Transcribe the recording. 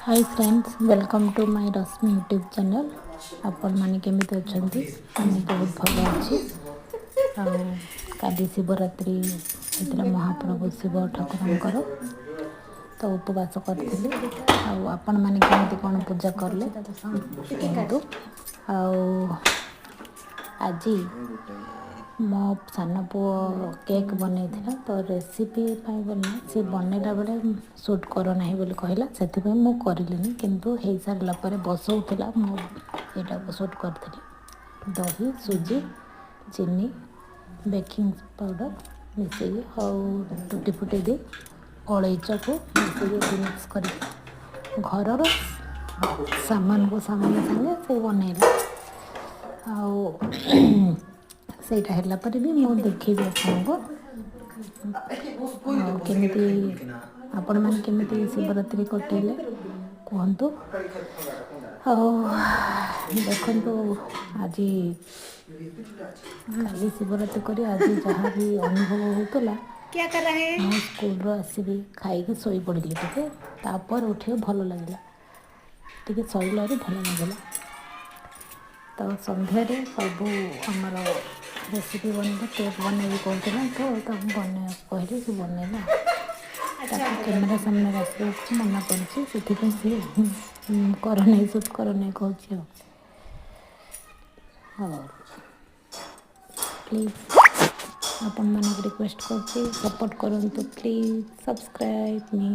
Hi friends, welcome to my Rashmi YouTube channel. आपण माने केमिति अछंती? मैं बहुत भल अच्छी। काली शिवरात्रि होता महाप्रभु शिव ठाकुर तो उपवास करी। आपण मैंने केमिति कौन पूजा कले कहतु। आज मो सान पु केक बन तो रेसिपी बोलना सी बनैला बेले सुट करना बोली कहला से मुझे करलिनी किंतु हो सारापर बसौला मुझा सुट करी। दही सुजी चीनी बेकिंग पाउडर मिसे टुटी फुटी दी अलैच को मिक्स कर घर सामान को सामान सागे से बनैला सेटा है पर भी मुझे देखी आपको केमिति आपण मैंने केमिति शिवरात्रि कटेले कहतु। देखु आज काली शिवरात्रि कर आज जहाँ भी अनुभव होता मैं स्कूल आसबि खाई शोई पड़ी तापर उठे भल लगे टे शैल भल लगला। तो सन्धार सब आमर रेसिपी बनवा केक बनैबी कहला तो बन कहली से बनैला कैमेरा सामने आसो मना कर नहीं सुट कर नहीं कहूँ। प्लीज आपण मानक रिक्वेस्ट कर सपोर्ट करूँ प्लीज सब्सक्राइब मी।